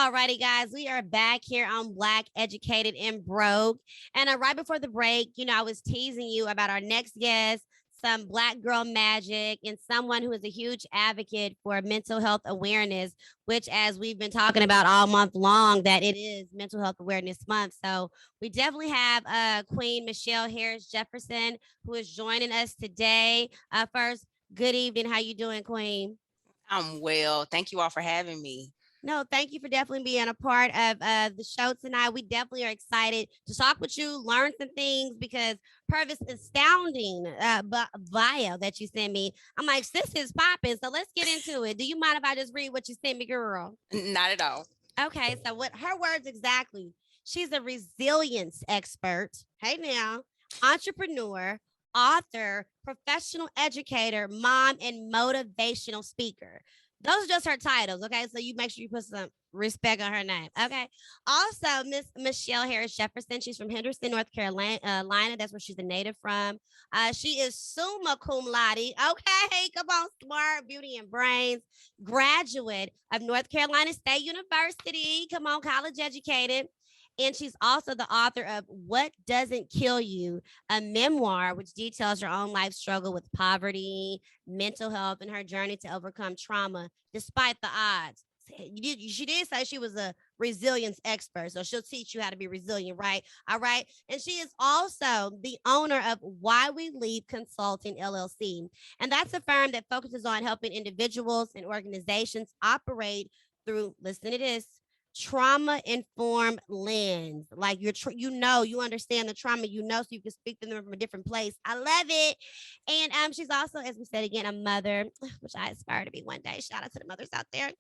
Alrighty, guys, we are back here on Black, Educated, and Broke. And right before the break, I was teasing you about our next guest, some Black girl magic, and someone who is a huge advocate for mental health awareness, which, as we've been talking about all month long, that it is Mental Health Awareness Month. So we definitely have Queen Michelle Harris Jefferson, who is joining us today. First, good evening. How you doing, Queen? I'm well. Thank you all for having me. No, thank you for definitely being a part of the show tonight. We definitely are excited to talk with you, learn some things because per this astounding bio that you sent me, I'm like, sis is popping. So let's get into it. Do you mind if I just read what you sent me, girl? Not at all. Okay, so what her words exactly? She's a resilience expert. Hey now, entrepreneur, author, professional educator, mom, and motivational speaker. Those are just her titles, okay? So you make sure you put some respect on her name, okay? Also, Miss Michelle Harris Jefferson. She's from Henderson, North Carolina. That's where she's a native from. She is summa cum laude. Okay, come on, smart, beauty, and brains. Graduate of North Carolina State University. Come on, college educated. And she's also the author of What Doesn't Kill You, a memoir which details her own life struggle with poverty, mental health, and her journey to overcome trauma despite the odds. She did say she was a resilience expert, so she'll teach you how to be resilient, right? All right. And she is also the owner of Why We Leave Consulting LLC. And that's a firm that focuses on helping individuals and organizations operate through, listen to this, trauma informed lens. Like you understand the trauma, so you can speak to them from a different place. I love it. And she's also, as we said again, a mother, which I aspire to be one day. Shout out to the mothers out there.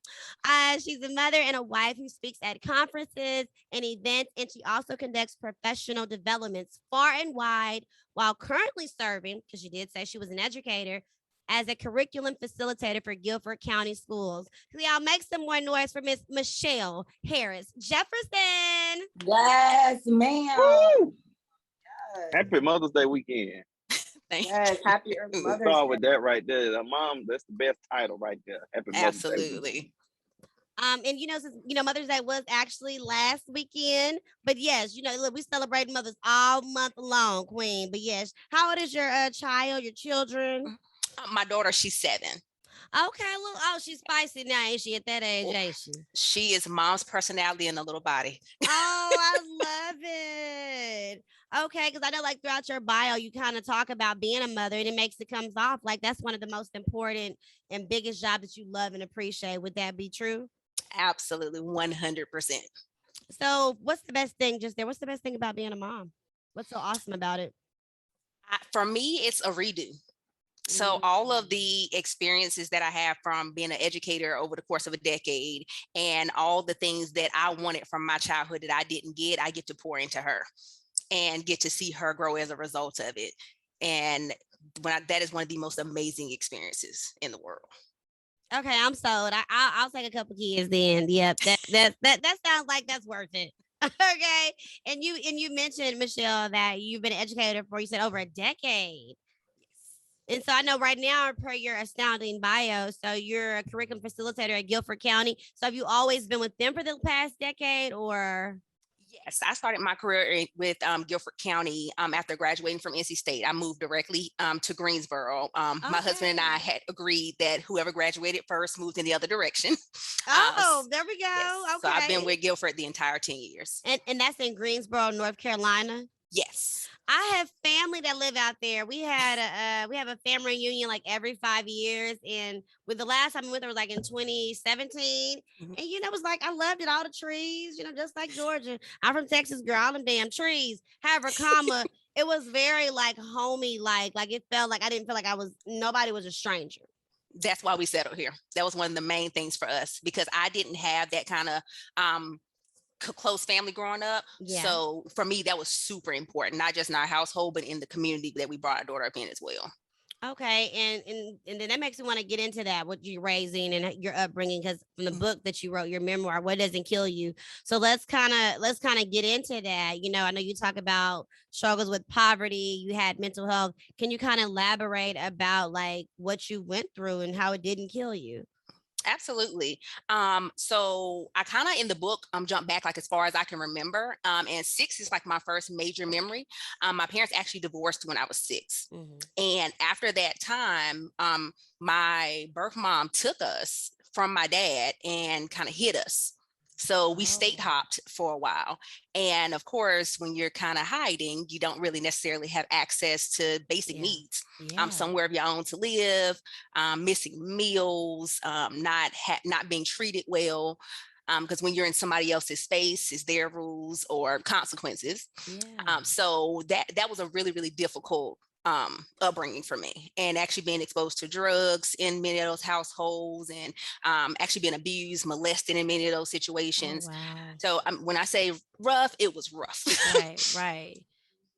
She's a mother and a wife who speaks at conferences and events, and she also conducts professional developments far and wide while currently serving, because she did say she was an educator, as a curriculum facilitator for Guilford County Schools. So y'all make some more noise for Miss Michelle Harris Jefferson. Yes, ma'am. Woo! Yes. Happy Mother's Day weekend. Yes, happy early Mother's Day. We'll start with that right there. Mom, that's the best title right there. Happy Mother's Day. Absolutely. And since Mother's Day was actually last weekend, but yes, look, we celebrate mothers all month long, Queen. But yes, how old is your child, your children? My daughter, she's 7. Okay, she's spicy now, ain't she? At that age, ain't she? She is mom's personality in a little body. Oh, I love it. Okay, because I know, like, throughout your bio, you kind of talk about being a mother, and it comes off like that's one of the most important and biggest jobs that you love and appreciate. Would that be true? Absolutely, 100%. So, what's the best thing? What's the best thing about being a mom? What's so awesome about it? For me, it's a redo. So all of the experiences that I have from being an educator over the course of a decade and all the things that I wanted from my childhood that I didn't get, I get to pour into her and get to see her grow as a result of it. And that is one of the most amazing experiences in the world. Okay, I'm sold. I'll take a couple kids then. Yep, that sounds like that's worth it. Okay, and you mentioned, Michelle, that you've been an educator for, you said, over a decade. And so I know right now, per your astounding bio, so you're a curriculum facilitator at Guilford County. So have you always been with them for the past decade, or? Yes, I started my career with Guilford County after graduating from NC State. I moved directly to Greensboro. My husband and I had agreed that whoever graduated first moved in the other direction. Oh, there we go. Yes. Okay. So I've been with Guilford the entire 10 years. And that's in Greensboro, North Carolina? Yes. I have family that live out there. We have a family reunion like every 5 years, and with the last time we went there was like in 2017. And it was like, I loved it, all the trees, just like Georgia. I'm from Texas, girl, all them damn trees. However, it was very like homey, like it felt like I didn't feel like nobody was a stranger. That's why we settled here. That was one of the main things for us, because I didn't have that kind of close family growing up. Yeah. So for me, that was super important, not just in our household, but in the community that we brought our daughter up in as well. Okay, and then that makes me want to get into that, what you're raising and your upbringing, because from the book that you wrote, your memoir, What Doesn't Kill You. So let's kind of get into that. I know you talk about struggles with poverty, you had mental health. Can you kind of elaborate about like what you went through and how it didn't kill you? Absolutely. So I kind of in the book jump back like as far as I can remember. And 6 is like my first major memory. My parents actually divorced when I was 6. Mhm. And after that time, my birth mom took us from my dad and kind of hid us. So we state Oh, hopped for a while. And of course, when you're kind of hiding, you don't really necessarily have access to basic yeah. needs. Yeah. Somewhere of your own to live, missing meals, not being treated well. Because when you're in somebody else's space, it's their rules or consequences. Yeah. So that was a really, really difficult upbringing for me, and actually being exposed to drugs in many of those households, and actually being abused, molested in many of those Oh, situations. wow. So when I say rough, it was rough. Right, right.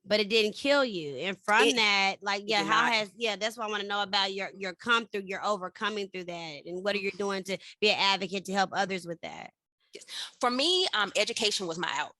But it didn't kill you. And from it, that, like, it yeah, did how not. has, yeah, that's what I want to know about your come through, your overcoming through that. And what are you doing to be an advocate to help others with that? For me, education was my out.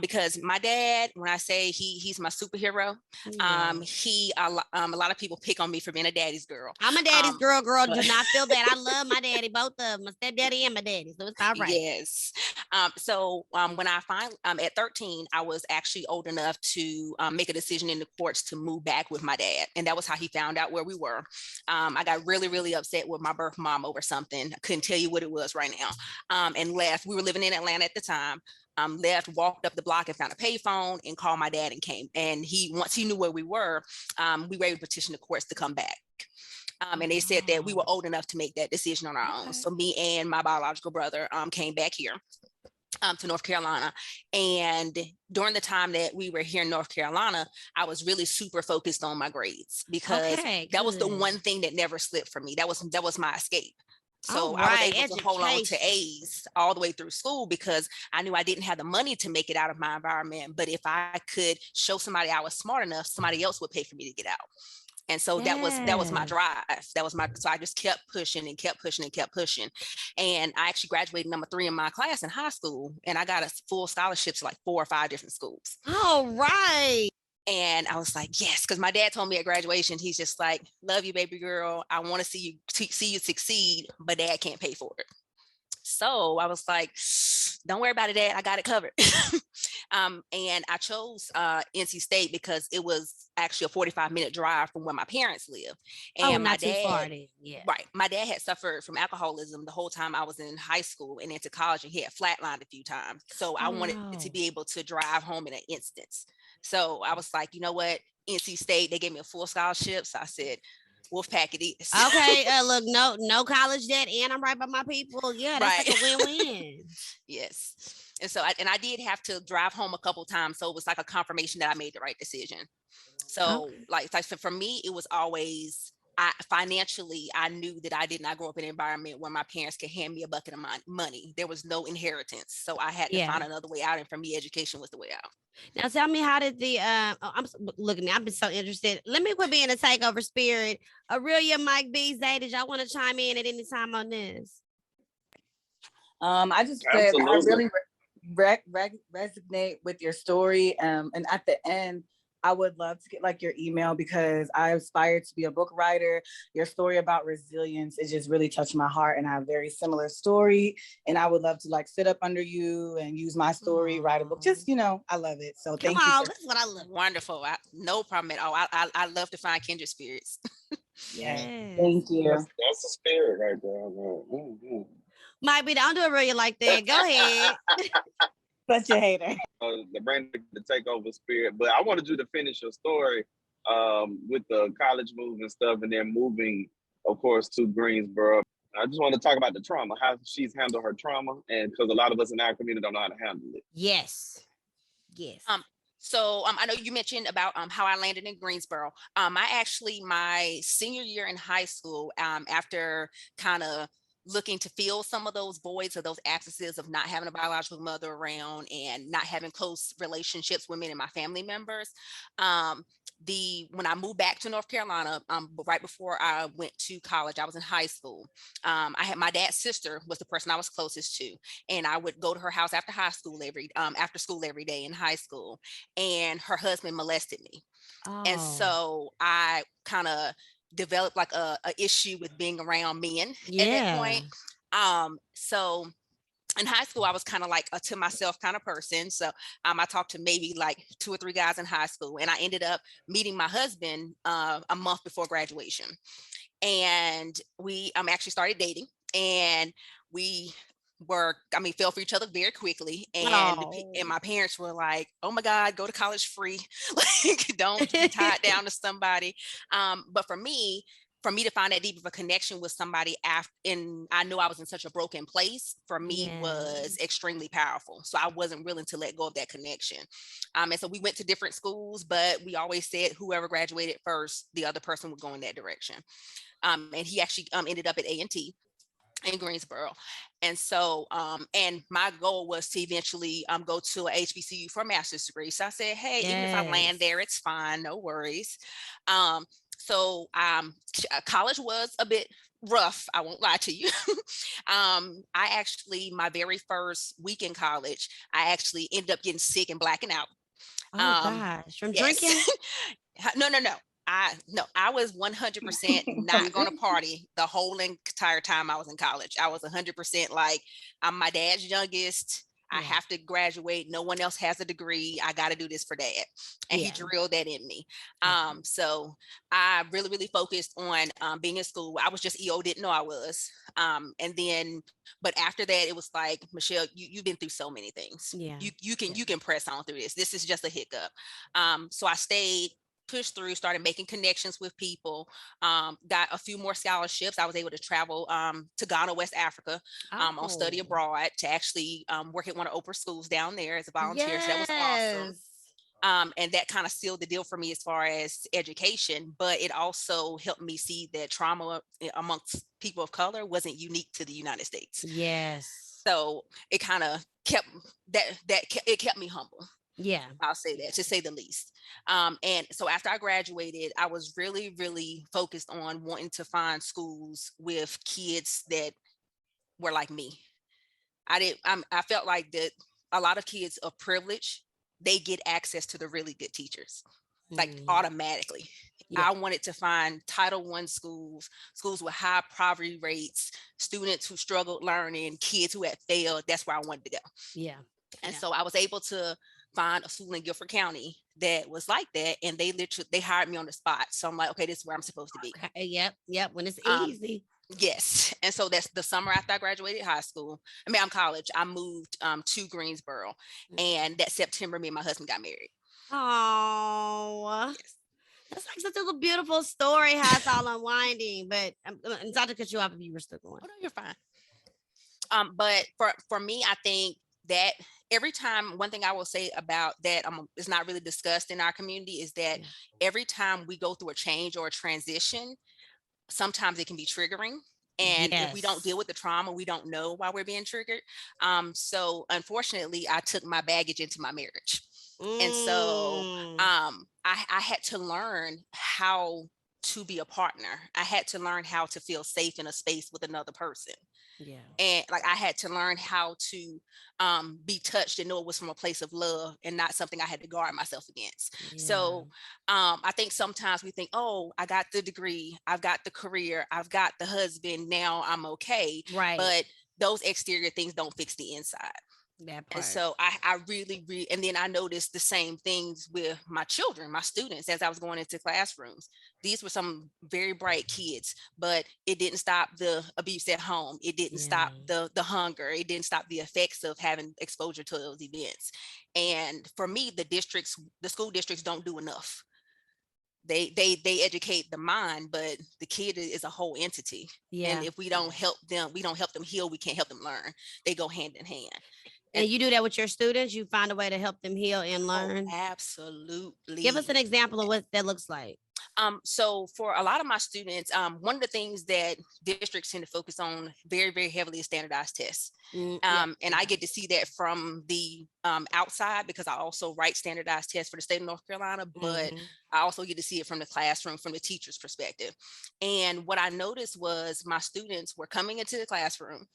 Because my dad, when I say he's my superhero, Yeah. a lot of people pick on me for being a daddy's girl. I'm a daddy's Um, girl. Do but not feel bad. I love my daddy, both of them, my stepdaddy and my daddy. So it's all right. yes. When I finally, at 13, I was actually old enough to make a decision in the courts to move back with my dad. And that was how he found out where we were. I got really, really upset with my birth mom over something. I couldn't tell you what it was right now. And left. We were living in Atlanta at the time. Left, walked up the block and found a payphone and called my dad and came. And once he knew where we were able to petition the courts to come back. And they said that we were Wow. old enough to make that decision on our own. Okay. So me and my biological brother came back here to North Carolina. And during the time that we were here in North Carolina, I was really super focused on my grades, because Okay, that was the good. one thing that never slipped for me. That was my escape. All So I was right. able to hold on to Education. A's all the way through school, because I knew I didn't have the money to make it out of my environment. But if I could show somebody I was smart enough, somebody else would pay for me to get out. And so that was my Yes. drive. So I just kept pushing and kept pushing and kept pushing. And I actually graduated number 3 in my class in high school, and I got a full scholarship to like 4 or 5 different schools. All right. And I was like, yes, because my dad told me at graduation, he's just like, love you, baby girl. I want to see you succeed, but dad can't pay for it. So I was like, don't worry about it, Dad. I got it covered. And I chose NC State because it was actually a 45-minute drive from where my parents live. Oh, And my not too far dad, then. Yeah. right, my dad had suffered from alcoholism the whole time I was in high school and into college, and he had flatlined a few times. So I Oh wanted to no. be able to drive home in an instance. So I was like, you know what? NC State, they gave me a full scholarship. So I said, Wolfpack it is. Okay. Look, no college debt, and I'm right by my people. Yeah, that's like Right. a win-win. Yes. And so I did have to drive home a couple times. So it was like a confirmation that I made the right decision. So Okay. like for me, it was always financially, I knew that I did not grow up in an environment where my parents could hand me a bucket of money. There was no inheritance. So I had to Yeah. find another way out. And for me, education was the way out. Now tell me, how did the look at me, I've been so interested. Let me quit being a takeover spirit. Aurelia, Mike B, Zay, did y'all want to chime in at any time on this? I just said I Absolutely. really resonate with your story. And at the end, I would love to get like your email, because I aspire to be a book writer. Your story about resilience, it just really touched my heart, and I have a very similar story. And I would love to like sit up under you and use my story, write a book. Just, I love it. So Come thank you on, for that's what I love. Wonderful. No problem at all. I love to find kindred spirits. Yes. Thank you. That's the spirit right there. Mm-hmm. Mike B, don't do Aurelia like that. Go ahead. Such a hater. The brand, the takeover spirit. But I wanted you to finish your story with the college move and stuff, and then moving, of course, to Greensboro. I just want to talk about the trauma, how she's handled her trauma, and because a lot of us in our community don't know how to handle it. Yes. Yes. So I know you mentioned about how I landed in Greensboro. My senior year in high school, after kind of looking to fill some of those voids or those absences of not having a biological mother around and not having close relationships with many of my family members. When I moved back to North Carolina, right before I went to college, I was in high school. I had my dad's sister was the person I was closest to, and I would go to her house after school every day in high school. And her husband molested me. And Oh. so I kind of developed like a issue with being around men at that Yeah. point. So in high school, I was kind of like a to myself kind of person. So I talked to maybe like 2 or 3 guys in high school, and I ended up meeting my husband a month before graduation. And we actually started dating, and we fell for each other very quickly. And Oh. my parents were like, oh my God, go to college free. Like, don't be tied down to somebody. But for me to find that deep of a connection with somebody and I knew I was in such a broken place, for me was Yes. extremely powerful. So I wasn't willing to let go of that connection. And so we went to different schools, but we always said whoever graduated first, the other person would go in that direction. And he actually ended up at A&T in Greensboro. And so, and my goal was to eventually go to a HBCU for a master's degree. So I said, hey, even if I land there, it's fine, no worries. So college was a bit rough, I won't lie to you. I actually, my very first week in college, I actually ended up getting sick and blacking out. Oh gosh, from Yes. drinking? No, no, no. I was 100% not going to party the whole entire time I was in college. I was 100% like, I'm my dad's youngest. I Yeah. have to graduate. No one else has a degree. I got to do this for dad. And he Yeah. drilled that in me. Okay. So I really, really focused on being in school. I was just EO, didn't know I was. And then, but after that, it was like, Michelle, you've been through so many things. Yeah. You Yeah. can press on through this. This is just a hiccup. So I stayed, pushed through, started making connections with people, got a few more scholarships. I was able to travel to Ghana, West Africa, on study Oh. abroad, to actually work at one of Oprah's schools down there as a volunteer. So that was awesome. Yes. And that kind of sealed the deal for me as far as education, but it also helped me see that trauma amongst people of color wasn't unique to the United States. Yes. So it kind of kept it kept me humble. Yeah. I'll say that, to say the least. And so after I graduated, I was really, really focused on wanting to find schools with kids that were like me. I felt like that a lot of kids of privilege, they get access to the really good teachers, like automatically. Yeah. I wanted to find Title I schools, schools with high poverty rates, students who struggled learning, kids who had failed. That's where I wanted to go. Yeah. And Yeah. so I was able to find a school in Guilford County that was like that. And they hired me on the spot. So I'm like, okay, this is where I'm supposed to be. Okay. Yep. Yep. When it's Um, easy. Yes. And so that's the summer after I graduated high school. I'm college. I moved to Greensboro. And that September, me and my husband got married. Oh. Yes. That's like such a beautiful story, how it's all unwinding. But I'm not to cut you off if you were still going. Oh, no, you're fine. But for me, I think that every time, one thing I will say about that is not really discussed in our community is that every time we go through a change or a transition, sometimes it can be triggering. And if we don't deal with the trauma, we don't know why we're being triggered. So unfortunately, I took my baggage into my marriage. And so I had to learn how to be a partner. I had to learn how to feel safe in a space with another person. Yeah. And like I had to learn how to be touched and know it was from a place of love and not something I had to guard myself against. Yeah. So I think sometimes we think, oh, I got the degree, I've got the career, I've got the husband, now I'm okay. Right. But those exterior things don't fix the inside. That part. And so I really, and then I noticed the same things with my children, my students, as I was going into classrooms. These were some very bright kids, but it didn't stop the abuse at home. It didn't stop the hunger. It didn't stop the effects of having exposure to those events. And for me, the school districts don't do enough. They educate the mind, but the kid is a whole entity. Yeah. And if we don't help them heal, we can't help them learn. They go hand in hand. And you do that with your students? You find a way to help them heal and learn? Oh, absolutely. Give us an example of what that looks like. So for a lot of my students, one of the things that districts tend to focus on very, very heavily is standardized tests. And I get to see that from the outside, because I also write standardized tests for the state of North Carolina, but I also get to see it from the classroom, from the teacher's perspective. And what I noticed was my students were coming into the classroom,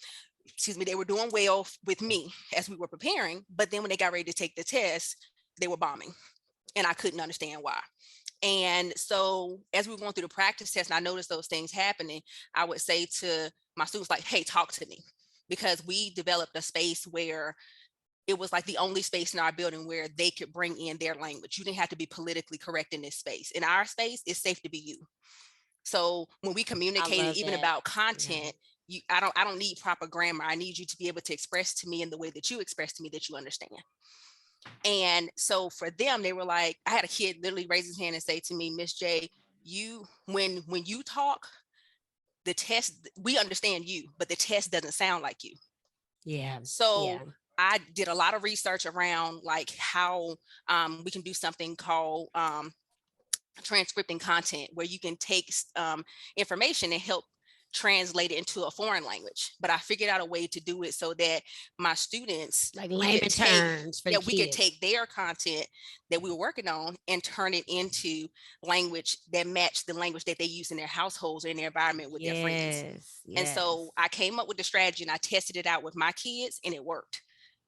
they were doing well with me as we were preparing, but then when they got ready to take the test, they were bombing, and I couldn't understand why. And so as we were going through the practice test and I noticed those things happening, I would say to my students, like, hey, talk to me. Because we developed a space where it was like the only space in our building where they could bring in their language. You didn't have to be politically correct in this space. In our space, it's safe to be you. So when we communicated even that. about content, I don't need proper grammar. I need you to be able to express to me in the way that you express to me that you understand. And so for them, they were like, I had a kid literally raise his hand and say to me, Miss J, when you talk, the test, we understand you, but the test doesn't sound like you. Yeah. So I did a lot of research around like how we can do something called transcripting content, where you can take information and help translate it into a foreign language. But I figured out a way to do it so that my students, like layman terms for the we could take their content that we were working on and turn it into language that matched the language that they use in their households or in their environment with their friends. And so I came up with the strategy and I tested it out with my kids and it worked.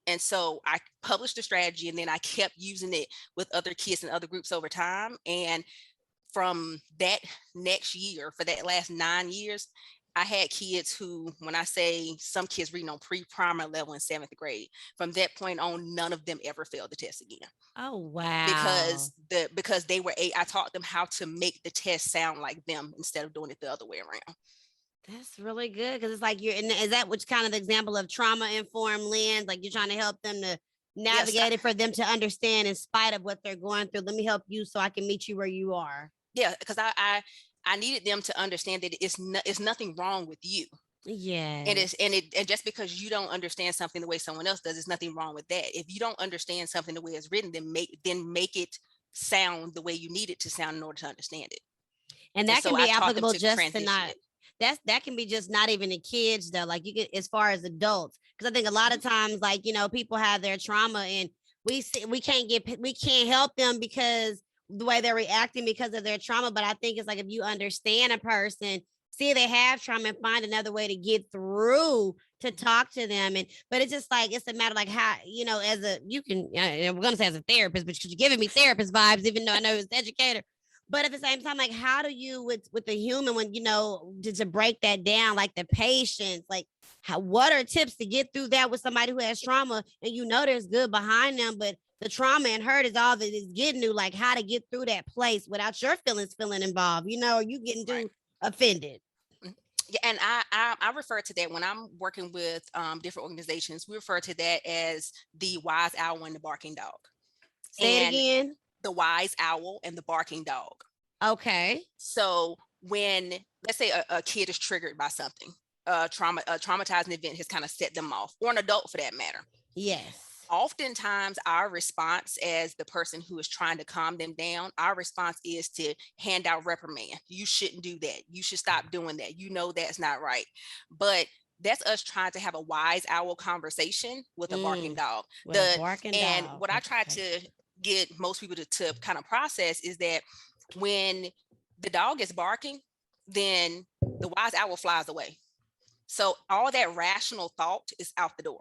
And so I published the strategy and then I kept using it with other kids and other groups over time. And from that next year, for that last 9 years, I had kids who, when I say some kids reading on pre-primary level in 7th grade, from that point on, none of them ever failed the test again. Oh, wow. Because they were, I taught them how to make the test sound like them instead of doing it the other way around. That's really good, because it's like is that which kind of the example of trauma-informed lens? Like you're trying to help them to navigate it for them to understand in spite of what they're going through. Let me help you so I can meet you where you are. Yeah, because I needed them to understand that it's nothing wrong with you. Yeah. And just because you don't understand something the way someone else does, there's nothing wrong with that. If you don't understand something the way it's written, then make it sound the way you need it to sound in order to understand it. And that can be applicable just to not. That can be just not even the kids though. Like you can, as far as adults, because I think a lot of times, like, you know, people have their trauma and we can't help them because the way they're reacting because of their trauma. But I think it's like if you understand a person, see they have trauma, and find another way to get through to talk to them. But it's just like, it's a matter like how, you know, we're gonna say as a therapist, but you're giving me therapist vibes, even though I know it's educator. But at the same time, like, how do you with the human, when, you know, to break that down, like the patience, like what are tips to get through that with somebody who has trauma and you know there's good behind them, but the trauma and hurt is all that is getting you, like how to get through that place without your feelings feeling involved, you know, or you getting too offended. Yeah, and I refer to that when I'm working with different organizations. We refer to that as the wise owl and the barking dog. Say it again. The wise owl and the barking dog. Okay. So when, let's say a kid is triggered by something, a traumatizing event has kind of set them off, or an adult for that matter. Yes. Oftentimes our response as the person who is trying to calm them down, our response is to hand out reprimand. You shouldn't do that. You should stop doing that. You know, that's not right. But that's us trying to have a wise owl conversation with a barking dog. What I try to get most people to kind of process is that when the dog is barking, then the wise owl flies away. So all that rational thought is out the door.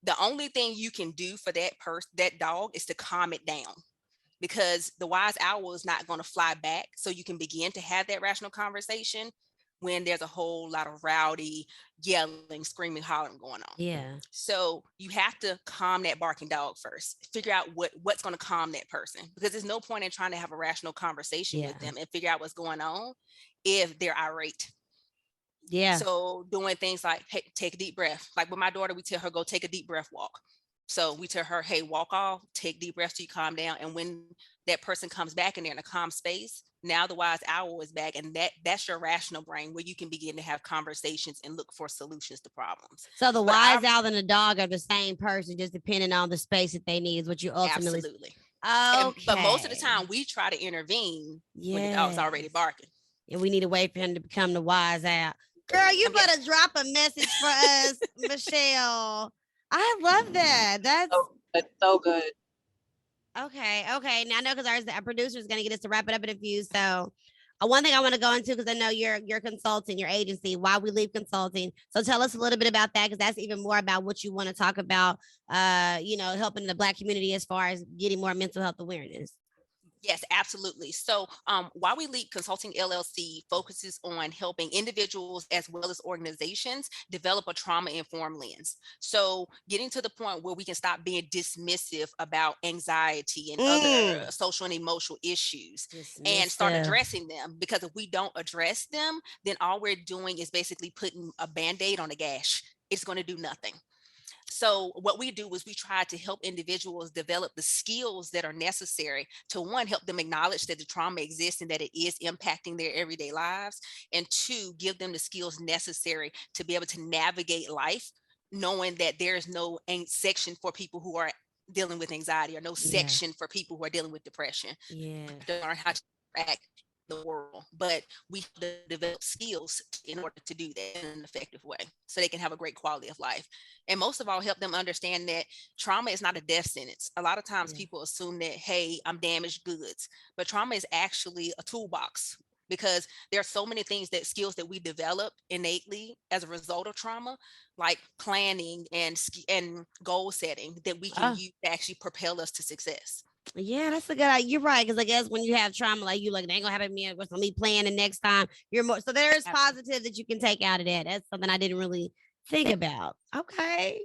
The only thing you can do for that dog is to calm it down, because the wise owl is not going to fly back. So you can begin to have that rational conversation when there's a whole lot of rowdy, yelling, screaming, hollering going on. Yeah. So you have to calm that barking dog first. Figure out what's going to calm that person, because there's no point in trying to have a rational conversation with them and figure out what's going on if they're irate. Yeah. So doing things like, hey, take a deep breath. Like with my daughter, we tell her, go take a deep breath walk. So we tell her, hey, walk off, take deep breaths till you calm down. And when that person comes back and they're in a calm space, now the wise owl is back. And that's your rational brain, where you can begin to have conversations and look for solutions to problems. So the wise owl and the dog are the same person, just depending on the space that they need is what you ultimately. Absolutely. Okay. But most of the time we try to intervene when the dog's already barking. And we need to wait for him to become the wise owl. Girl, you better drop a message for us, Michelle. I love that. That's so good. Okay. Now I know, because our producer is going to get us to wrap it up in a few. So one thing I want to go into, because I know you're consulting, your agency, Why We Leave Consulting. So tell us a little bit about that, because that's even more about what you want to talk about, you know, helping the Black community as far as getting more mental health awareness. Yes, absolutely. So, While We Leap Consulting LLC focuses on helping individuals as well as organizations develop a trauma-informed lens. So, getting to the point where we can stop being dismissive about anxiety and other Mm, social and emotional issues and start dismissive. addressing them. Because if we don't address them, then all we're doing is basically putting a band-aid on a gash. It's going to do nothing. So what we do is we try to help individuals develop the skills that are necessary to, one, help them acknowledge that the trauma exists and that it is impacting their everyday lives, and two, give them the skills necessary to be able to navigate life, knowing that there is no section for people who are dealing with anxiety, or no Yeah. section for people who are dealing with depression. Yeah. To learn how to interact in the world, but we have to develop skills in order to do that in an effective way so they can have a great quality of life. And most of all, help them understand that trauma is not a death sentence. A lot of times Yeah. people assume that, hey, I'm damaged goods, but trauma is actually a toolbox, because there are so many things, that skills that we develop innately as a result of trauma, like planning and goal setting, that we can Oh, use to actually propel us to success. yeah, that's a good idea. You're right. Because I guess when you have trauma, like you like, it ain't gonna happen to me. With me planning next time, you're more. So there is Absolutely. positive that you can take out of that. That's something I didn't really think about. Okay.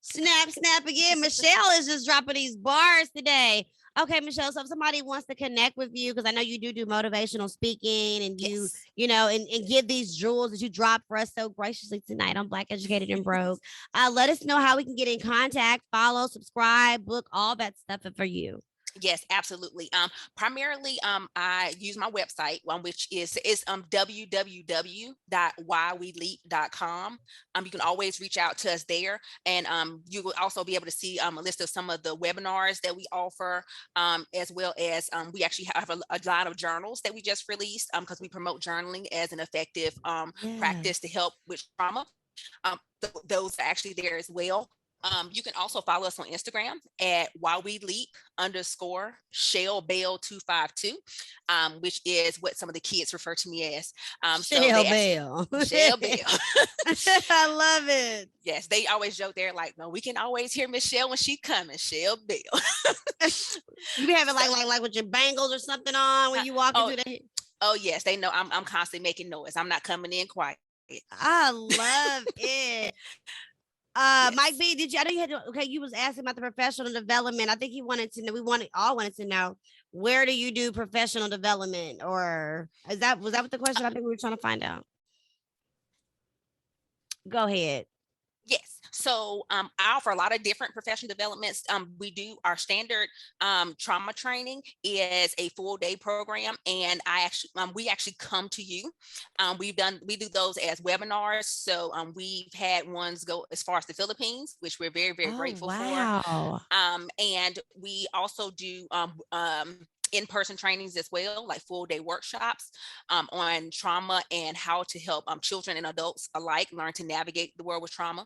Snap, snap again. Michelle is just dropping these bars today. Okay, Michelle. So if somebody wants to connect with you, because I know you do motivational speaking, and Yes. and give these jewels that you drop for us so graciously tonight on Black Educated and Broke. Let us know how we can get in contact, follow, subscribe, book, all that stuff for you. Yes, absolutely. Primarily, I use my website, which is www.whyweleap.com. You can always reach out to us there, and you will also be able to see a list of some of the webinars that we offer, as well as we actually have a line of journals that we just released, because we promote journaling as an effective practice to Yes. help with trauma. Those are actually there as well. You can also follow us on Instagram at While We Leap _Shell Bell 252, which is what some of the kids refer to me as. So Shell they actually Bell. Shell Bell. I love it. Yes, they always joke, they're like, no, we can always hear Michelle when she coming, Shell Bell. You be having So, like with your bangles or something on when you walking oh, through the. oh yes, they know I'm constantly making noise. I'm not coming in quiet. I love it. Mike Yes. B, did you? I know you had to. Okay, you was asking about the professional development. I think he wanted to know. All wanted to know, where do you do professional development, or was that what the question? I think we were trying to find out. Go ahead. Yes. So I offer a lot of different professional developments. We do our standard trauma training is a full day program, and we actually come to you. We do those as webinars. So we've had ones go as far as the Philippines, which we're very, very Oh grateful for. wow. And we also do in-person trainings as well, like full day workshops on trauma and how to help children and adults alike learn to navigate the world with trauma.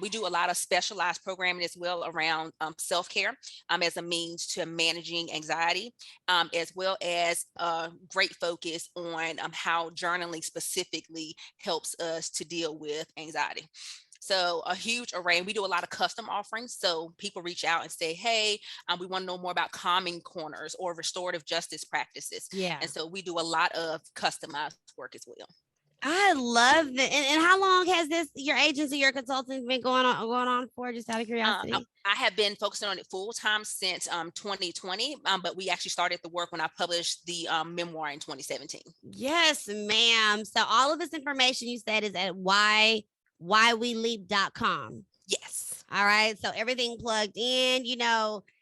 We do a lot of specialized programming as well around self-care as a means to managing anxiety, as well as a great focus on how journaling specifically helps us to deal with anxiety. So a huge array. We do a lot of custom offerings. So people reach out and say, hey, we want to know more about calming corners or restorative justice practices. Yeah. And so we do a lot of customized work as well. I love it. And how long has your agency, your consulting been going on for? Just out of curiosity. I have been focusing on it full time since 2020, but we actually started the work when I published the memoir in 2017. Yes, ma'am. So all of this information you said is at whyweleap.com. Yes. All right. So everything plugged in,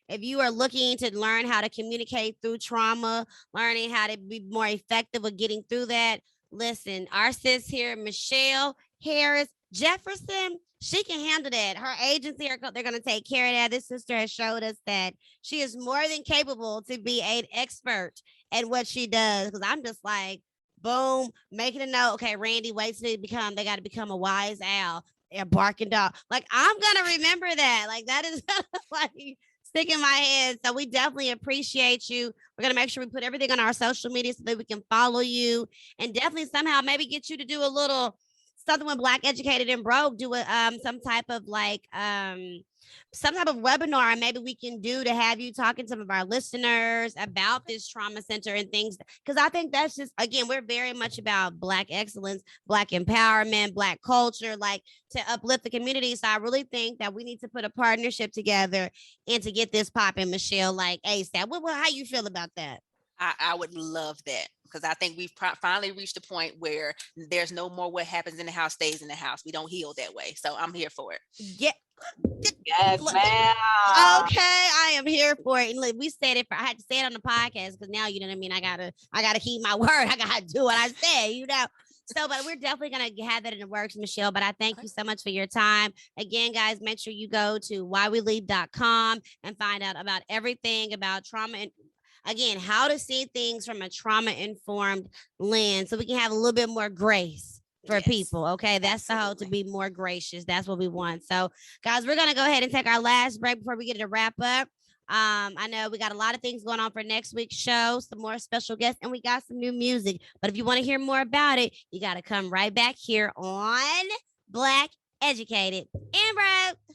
if you are looking to learn how to communicate through trauma, learning how to be more effective with getting through that, listen, our sis here, Michelle Harris Jefferson, she can handle that. Her agency, they're going to take care of that. This sister has showed us that she is more than capable to be an expert at what she does. Because I'm just like, boom, making a note. Okay, Randy waits to become, they got to become a wise owl. They're barking dog. Like, I'm going to remember that. Like, that is like stick in my head. So we definitely appreciate you. We're going to make sure we put everything on our social media so that we can follow you and definitely somehow maybe get you to do a little something with Black, Educated, and Broke, do some type of some type of webinar, and maybe we can do to have you talking to some of our listeners about this trauma center and things. Because I think that's just, again, we're very much about Black excellence, Black empowerment, Black culture, like to uplift the community. So I really think that we need to put a partnership together and to get this popping, Michelle, like ASAP. How you feel about that? I would love that, because I think we've finally reached a point where there's no more what happens in the house stays in the house. We don't heal that way. So I'm here for it. Yeah. Yes, ma'am. Okay, I am here for it. And look, we said it. I had to say it on the podcast because now, you know what I mean. I gotta keep my word. I gotta do what I say. You know. So, but we're definitely gonna have that in the works, Michelle. But I thank you so much for your time. Again, guys, make sure you go to whyweleave.com and find out about everything about trauma and, again, how to see things from a trauma-informed lens so we can have a little bit more grace for people. Okay, that's the whole, to be more gracious. That's what we want. So, guys, we're gonna go ahead and take our last break before we get to wrap up. I know we got a lot of things going on for next week's show, some more special guests, and we got some new music. But if you want to hear more about it, you got to come right back here on Black, Educated, and Broke.